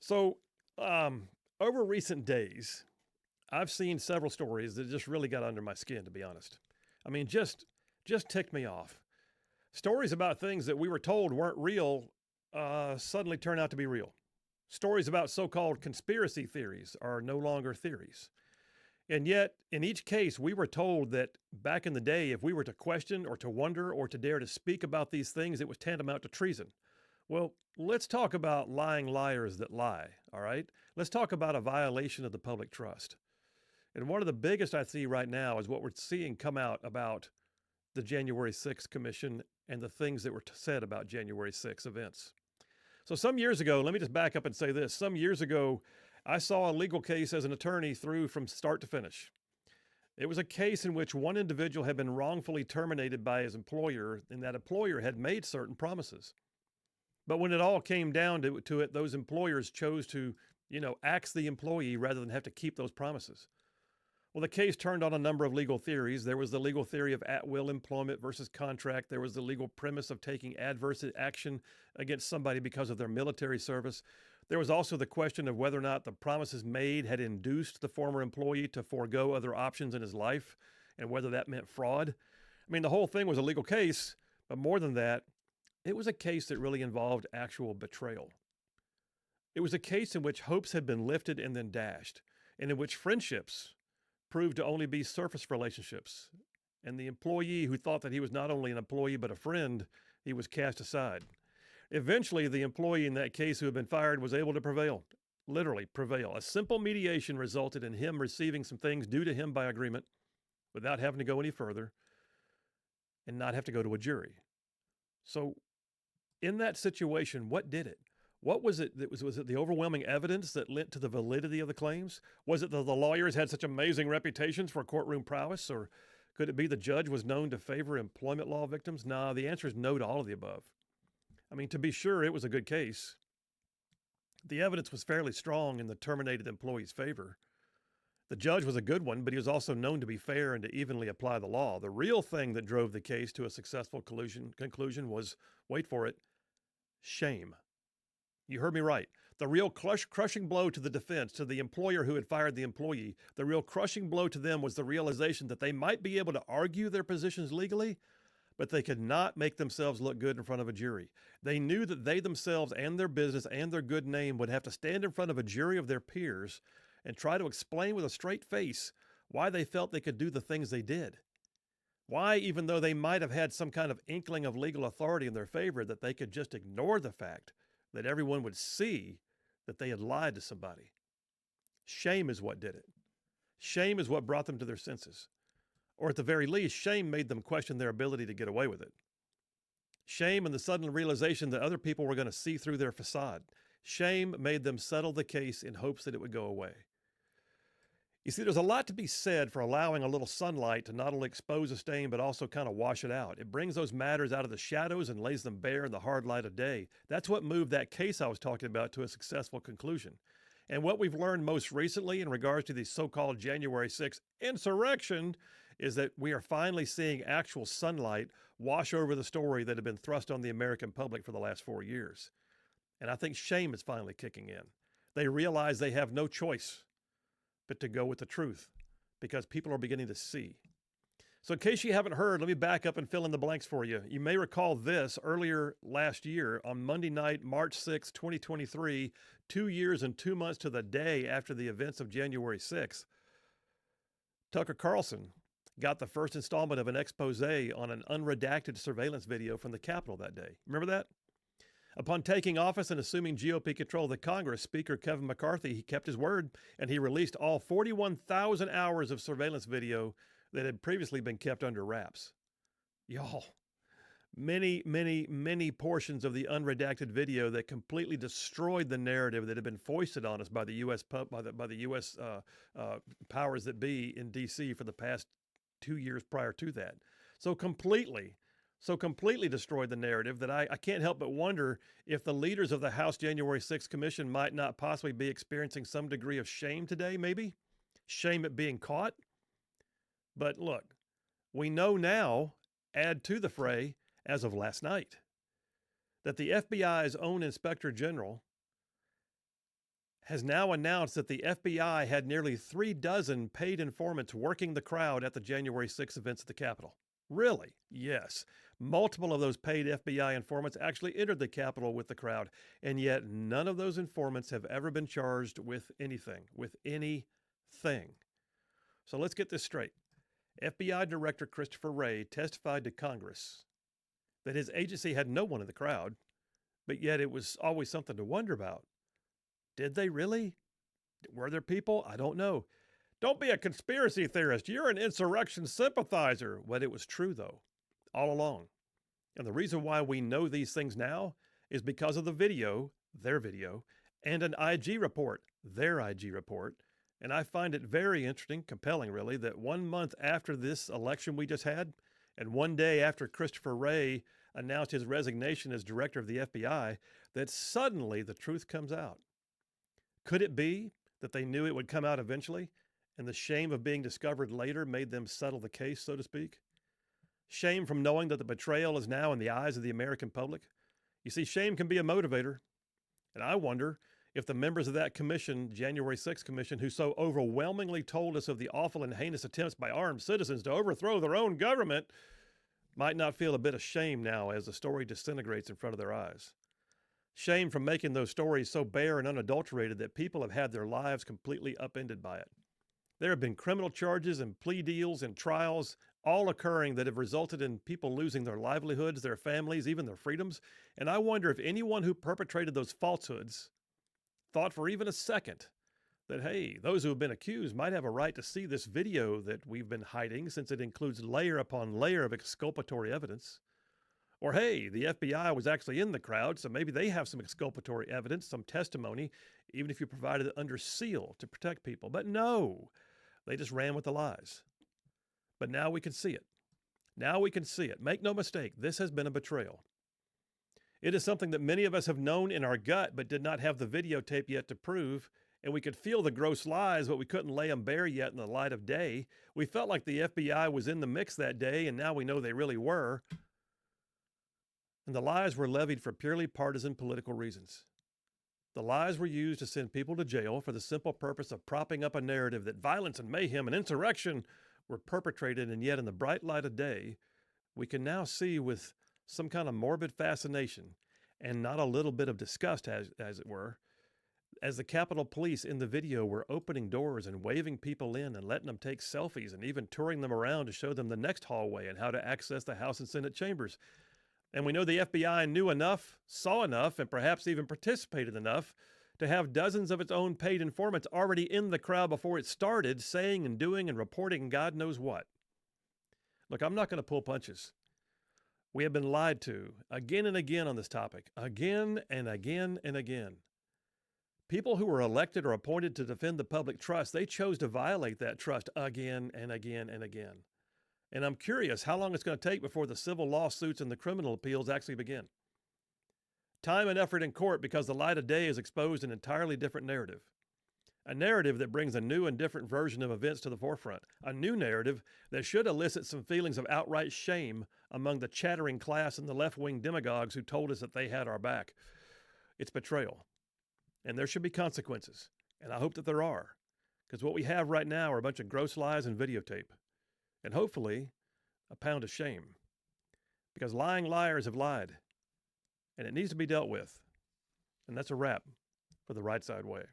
So, over recent days, I've seen several stories that just really got under my skin, to be honest. I mean, just ticked me off. Stories about things that we were told weren't real suddenly turn out to be real. Stories about so-called conspiracy theories are no longer theories. And yet, in each case, we were told that back in the day, if we were to question or to wonder or to dare to speak about these things, it was tantamount to treason. Well, let's talk about lying liars that lie, all right? Let's talk about a violation of the public trust. And one of the biggest I see right now is what we're seeing come out about the January 6th Commission and the things that were said about January 6th events. So some years ago, let me just back up and say this. Some years ago, I saw a legal case as an attorney through from start to finish. It was a case in which one individual had been wrongfully terminated by his employer, and that employer had made certain promises. But when it all came down to it, those employers chose to, axe the employee rather than have to keep those promises. Well, the case turned on a number of legal theories. There was the legal theory of at-will employment versus contract. There was the legal premise of taking adverse action against somebody because of their military service. There was also the question of whether or not the promises made had induced the former employee to forego other options in his life and whether that meant fraud. I mean, the whole thing was a legal case, but more than that, it was a case that really involved actual betrayal. It was a case in which hopes had been lifted and then dashed, and in which friendships proved to only be surface relationships. And the employee who thought that he was not only an employee but a friend, he was cast aside. Eventually, the employee in that case who had been fired was able to prevail, literally prevail. A simple mediation resulted in him receiving some things due to him by agreement without having to go any further and not have to go to a jury. So in that situation, what did it? What was it that was it the overwhelming evidence that lent to the validity of the claims? Was it that the lawyers had such amazing reputations for courtroom prowess? Or could it be the judge was known to favor employment law victims? Nah, the answer is no to all of the above. I mean, to be sure, it was a good case. The evidence was fairly strong in the terminated employee's favor. The judge was a good one, but he was also known to be fair and to evenly apply the law. The real thing that drove the case to a successful conclusion was, wait for it, shame. You heard me right. The real crushing blow to the defense, to the employer who had fired the employee, the real crushing blow to them was the realization that they might be able to argue their positions legally, but they could not make themselves look good in front of a jury. They knew that they themselves and their business and their good name would have to stand in front of a jury of their peers and try to explain with a straight face why they felt they could do the things they did. Why, even though they might have had some kind of inkling of legal authority in their favor, that they could just ignore the fact that everyone would see that they had lied to somebody. Shame is what did it. Shame is what brought them to their senses. Or at the very least, shame made them question their ability to get away with it. Shame and the sudden realization that other people were going to see through their facade. Shame made them settle the case in hopes that it would go away. You see, there's a lot to be said for allowing a little sunlight to not only expose a stain, but also kind of wash it out. It brings those matters out of the shadows and lays them bare in the hard light of day. That's what moved that case I was talking about to a successful conclusion. And what we've learned most recently in regards to the so-called January 6th insurrection is that we are finally seeing actual sunlight wash over the story that had been thrust on the American public for the last 4 years. And I think shame is finally kicking in. They realize they have no choice but to go with the truth because people are beginning to see. So in case you haven't heard, let me back up and fill in the blanks for you. You may recall this earlier last year on Monday night, March 6, 2023, 2 years and 2 months to the day after the events of January 6th, Tucker Carlson got the first installment of an expose on an unredacted surveillance video from the Capitol that day. Remember that? Upon taking office and assuming GOP control of the Congress, Speaker Kevin McCarthy, he kept his word, and he released all 41,000 hours of surveillance video that had previously been kept under wraps. Y'all, many portions of the unredacted video that completely destroyed the narrative that had been foisted on us by the U.S. Powers that be in D.C. for the past 2 years prior to that. So completely destroyed the narrative that I can't help but wonder if the leaders of the House January 6th Commission might not possibly be experiencing some degree of shame today, maybe? Shame at being caught? But look, we know now, add to the fray, as of last night, that the FBI's own Inspector General has now announced that the FBI had nearly 36 paid informants working the crowd at the January 6th events at the Capitol. Really? Yes. Multiple of those paid FBI informants actually entered the Capitol with the crowd, and yet none of those informants have ever been charged with anything. So let's get this straight. FBI Director Christopher Wray testified to Congress that his agency had no one in the crowd, but yet it was always something to wonder about. Did they really? Were there people? I don't know. Don't be a conspiracy theorist. You're an insurrection sympathizer. Well, it was true, though, all along. And the reason why we know these things now is because of the video, their video, and an IG report, their IG report. And I find it very interesting, compelling really, that 1 month after this election we just had, and 1 day after Christopher Wray announced his resignation as director of the FBI, that suddenly the truth comes out. Could it be that they knew it would come out eventually, and the shame of being discovered later made them settle the case, so to speak? Shame from knowing that the betrayal is now in the eyes of the American public? You see, shame can be a motivator. And I wonder if the members of that commission, January 6th commission, who so overwhelmingly told us of the awful and heinous attempts by armed citizens to overthrow their own government, might not feel a bit of shame now as the story disintegrates in front of their eyes. Shame from making those stories so bare and unadulterated that people have had their lives completely upended by it. There have been criminal charges and plea deals and trials all occurring that have resulted in people losing their livelihoods, their families, even their freedoms. And I wonder if anyone who perpetrated those falsehoods thought for even a second that, hey, those who have been accused might have a right to see this video that we've been hiding since it includes layer upon layer of exculpatory evidence. Or, hey, the FBI was actually in the crowd, so maybe they have some exculpatory evidence, some testimony, even if you provided it under seal to protect people. But no, they just ran with the lies. But now we can see it. Now we can see it. Make no mistake, this has been a betrayal. It is something that many of us have known in our gut, but did not have the videotape yet to prove. And we could feel the gross lies, but we couldn't lay them bare yet in the light of day. We felt like the FBI was in the mix that day, and now we know they really were. And the lies were levied for purely partisan political reasons. The lies were used to send people to jail for the simple purpose of propping up a narrative that violence and mayhem and insurrection were perpetrated, and yet in the bright light of day, we can now see with some kind of morbid fascination and not a little bit of disgust, as it were, as the Capitol Police in the video were opening doors and waving people in and letting them take selfies and even touring them around to show them the next hallway and how to access the House and Senate chambers. And we know the FBI knew enough, saw enough, and perhaps even participated enough to have dozens of its own paid informants already in the crowd before it started, saying and doing and reporting God knows what. Look, I'm not going to pull punches. We have been lied to again and again on this topic, again and again and again. People who were elected or appointed to defend the public trust, they chose to violate that trust again and again and again. And I'm curious how long it's going to take before the civil lawsuits and the criminal appeals actually begin. Time and effort in court because the light of day has exposed an entirely different narrative. A narrative that brings a new and different version of events to the forefront. A new narrative that should elicit some feelings of outright shame among the chattering class and the left-wing demagogues who told us that they had our back. It's betrayal. And there should be consequences. And I hope that there are. Because what we have right now are a bunch of gross lies and videotape. And hopefully, a pound of shame. Because lying liars have lied. And it needs to be dealt with. And that's a wrap for the Rightside Way.